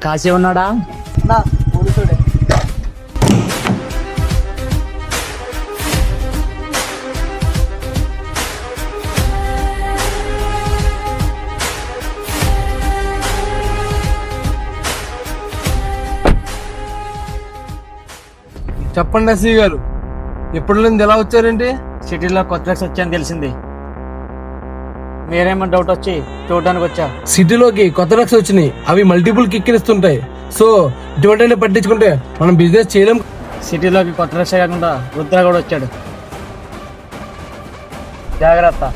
కాశీ ఉన్నాడా? నా పోలీసుడే. చెప్పండి ఎస్సీ గారు, ఎప్పుడు నుంచి ఎలా వచ్చారేంటి? సిటీలో కొత్త డ్రగ్స్ వచ్చాయని తెలిసింది. మీరేమో డౌట్ వచ్చి చూడడానికి వచ్చా. సిటీలోకి కొత్త డ్రగ్స్ వచ్చినాయి, అవి మల్టిపుల్ కిక్కిరిస్తుంటాయి. సో ఇటువంటి పట్టించుకుంటే మనం బిజినెస్ చేయలేం. సిటీలోకి కొత్త డ్రగ్స్ కాకుండా రుద్ర కూడా వచ్చాడు, జాగ్రత్త.